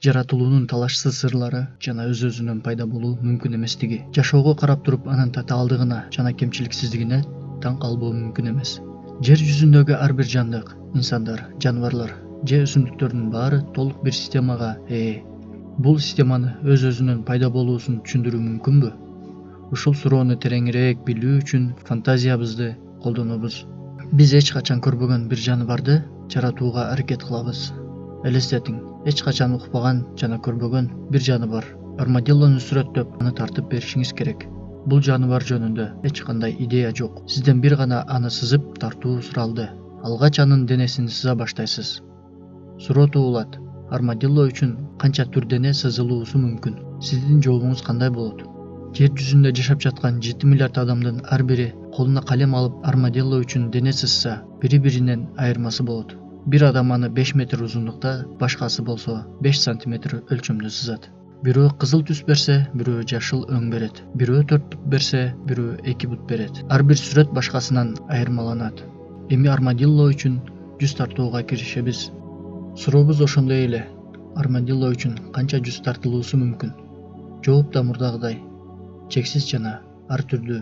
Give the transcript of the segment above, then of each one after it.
жаратылуунун талашсыз сырлары жана өз-өзүнөн пайда болуу мүмкүн эместиги, жашоого карап туруп анын татаалдыгына жана кемчиликсиздигине таң калбоо мүмкүн эмес. Жер жүзүндөгү ар бир жандык, инсандар, жаныбарлар же өсүмдүктөрдүн баары толук бир системага ээ. Бул системаны өз-өзүнөн пайда болуусун түшүндүрүү мүмкүнбү? Ушул суроону тереңирээк билүү үчүн фантазиябызды колдонобуз. Биз эч качан көрбөгөн бир жаныбарды жаратууга аракет кылабыз. Элестетиң, эч качан укпаган жана көрбөгөн бир жаныбар армадиллону сүрөттөп, аны тартып беришиңиз керек. Бул жаныбар жөнүндө эч кандай идея жок. Сизден бир гана аны сызып тартуу суралды. Алгач анын денесин сыза баштайсыз. Суроо туулат: армадилло үчүн канча түр дене сызылуусу мүмкүн? Сиздин жообуңуз кандай болот? Жер жүзүндө жашап жаткан 7 миллиард адамдын ар бири колуна калем алып армадилло үчүн дене сызса, бири-биринен айырмасы болот. Бир адам аны 5 метр узундукта, башкасы болсо 5 сантиметр өлчөмдө сызат. Бирөө кызыл түс берсе, бирөө жашыл өң берет. Бирөө 4 бут берсе, бирөө 2 бут берет. Ар бир сүрөт башкасынан айырмаланат. Эми армадилло үчүн жүз тартууга киришебиз. Сурообуз ошондой эле. Армадилло үчүн канча жүз тартылуусу мүмкүн? Жооп да мурдагыдай, чексиз жана ар түрдүү.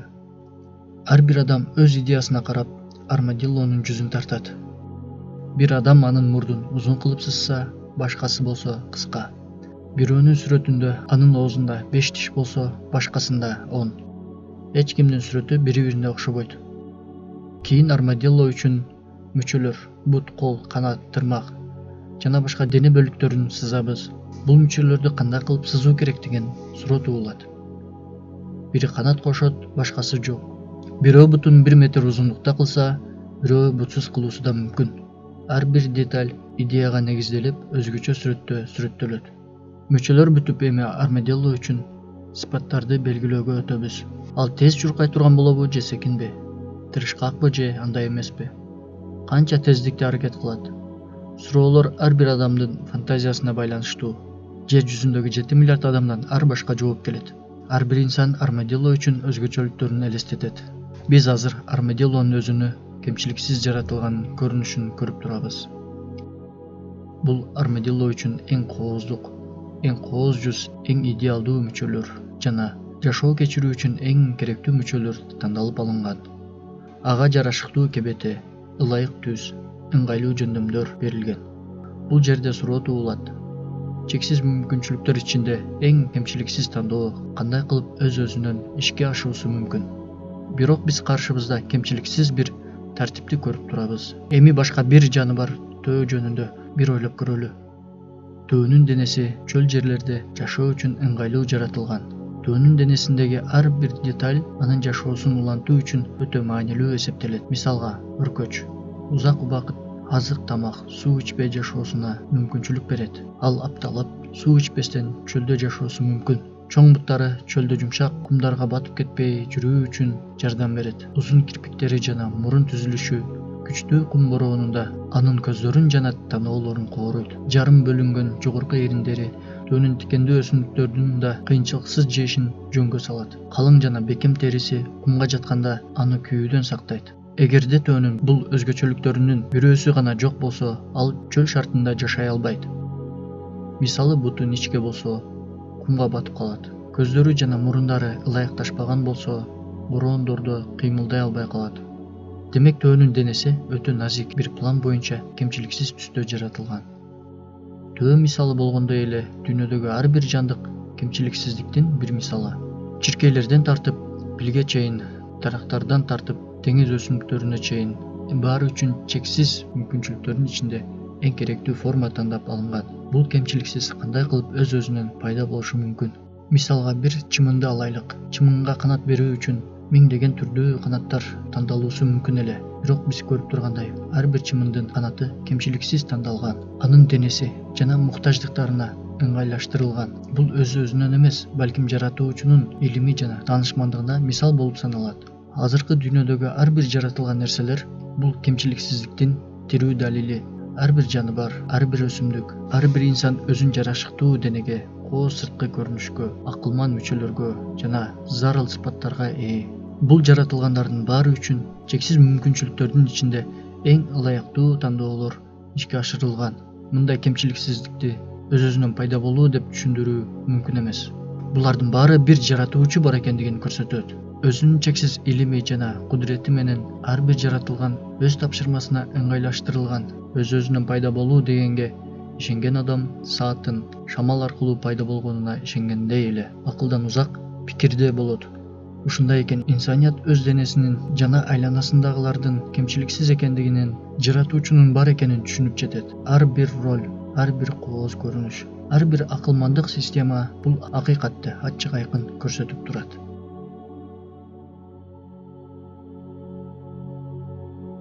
Ар бир адам өз идеясына карап армадиллонун жүзүн тартат. Бир адам анын мурдун узун кылып сызса, башкасы болсо кыска. Бирөөнүн сүрөтүндө анын оозунда 5 тиш болсо, башкасында 10. Эч кимдин сүрөтү бири-бирине окшобойт. Кийин армадилло үчүн мүчөлөр, бут, кол, канат, тырмак жана башка дене бөлүктөрүн сызабыз. Бул мүчөлөрдү кандай кылып сызуу керек деген суроо туулат. Бири канат кошот, башкасы жок. Бирөө бутун 1 метр узундукта кылса, бирөө бутсуз кылуусу да мүмкүн. Ар бир деталь идеяга негизделип өзгөчө сүрөттө сүрөттөлөт. Мүчөлөр бүтүп, эми армадилло үчүн сыпаттарды белгилөөгө өтөбүз. Ал тез чуркай турган болобу же секинби? Тырышкакпы же андай эмеспи? Канча тездикте аракет кылат? Суроолор ар бир адамдын фантазиясына байланыштуу. Жер жүзүндөгү 7 миллиард адамдан ар башка жооп келет. Ар бир инсан армадилло үчүн өзгөчөлүктөрүн элестетет. Биз азыр армадиллонун өзүнү кемчиликсиз жаратылган көрүнүшүн көрүп турабыз. Бул армадилло үчүн эң кооз жүз, эң идеалдуу мүчөлөр жана жашоо кечирүү үчүн эң керектүү мүчөлөр тандалып алынган. Ага жарашыктуу кебете, ылайык түз, ыңгайлуу жөндөмдөр берилген. Бул жерде суроо туулат: чексиз мүмкүнчүлүктөр ичинде эң кемчиликсиз тандоо кандай кылып өз-өзүнөн ишке ашуусу мүмкүн? Бирок биз каршыбызда кемчиликсиз бир тартипти көрүп турабыз. Эми башка бир жаныбар төө жөнүндө бир ойлоп көрөлү. Төөнүн денеси чөл жерлерде жашоо үчүн ыңгайлуу жаратылган. Төөнүн денесиндеги ар бир деталь анын жашоосун улантуу үчүн өтө маанилүү эсептелет. Мисалга, өркөч узак убакыт азык-тамак, суу ичпей жашоосуна мүмкүнчүлүк берет. Ал апталап суу ичпестен чөлдө жашоосу мүмкүн. Чоң буттары чөлдө жумшак кумдарга батып кетпей жүрүү үчүн жардам берет. Узун кирпиктери жана мурун түзүлүшү күчтүү кум бороонунда анын көздөрүн жана таноолорун кооруйт. Жарым бөлүнгөн жогорку эриндери төөнүн тикендүү өсүмдүктөрдүн да кыйынчылыксыз жешин жөнгө салат. Калың жана бекем териси кумга жатканда аны күйүүдөн сактайт. Эгерде төөнүн бул өзгөчөлүктөрүнүн бирөөсү гана жок болсо, ал чөл шартында жашай албайт. Мисалы, буту ичке болсо, кумга батып калат. Көздөрү жана мурундары ылайыкташпаган болсо, бороондордо кыймылдай албай калат. Демек төөнүн денеси өтө назик, бир план боюнча кемчиликсиз түстө жаратылган. Төө мисалы болгондой эле дүйнөдөгү ар бир жандык кемчиликсиздиктин бир мисалы. Чиркейлерден тартып пилге чейин, дарактардан тартып деңиз өсүмдүктөрүнө чейин баары үчүн чексиз мүмкүнчүлүктөрдүн ичинде эң керектүү форма тандап алынган. Бул кемчиликсиз кандай кылып өз-өзүнөн пайда болушу мүмкүн? Мисалга, бир чымынды алайлык. Чымынга канат берүү үчүн миңдеген түрдүү канаттар тандалуусу мүмкүн эле. Бирок биз көрүп тургандай, ар бир чымындын канаты кемчиликсиз тандалган. Анын денеси жана муктаждыктарына ыңгайлаштырылган. Бул өз-өзүнөн эмес, балким жаратуучунун илими жана таанышмандыгына мисал болуп саналат. Азыркы дүйнөдөгү ар бир жаратылган нерселер бул кемчиликсиздиктин тирүү далили. Ар бир жаныбар, ар бир өсүмдүк, ар бир инсан өзүн жарашыктуу денеге, кооз сырткы көрүнүшкө, акылман мүчөлөргө жана зарыл сыпаттарга ээ. Бул жаратылгандардын баары үчүн чексиз мүмкүнчүлүктөрдүн ичинде эң ылайыктуу тандоолор ишке ашырылган. Мындай кемчиликсиздикти өз-өзүнөн пайда болуу деп түшүндүрүү мүмкүн эмес. Булардын баары бир жаратуучу бар экендигин көрсөтөт. Өзүнүн чексиз илими жана кудурети менен ар бир жаратылган өз тапшырмасына ыңгайлаштырылган. Өз-өзүнөн пайда болуу дегенге ишенген адам сааттын шамал аркылуу пайда болгонуна ишенгендей эле акылдан узак пикирде болот. Ушундай экен, инсаният өз денесинин жана айланасындагылардын кемчиликсиз экендигинен, жаратуучунун бар экенин түшүнүп жетет. Ар бир роль, ар бир кооз көрүнүш, ар бир акылмандык система бул акыйкатты ачык айкын көрсөтүп турат.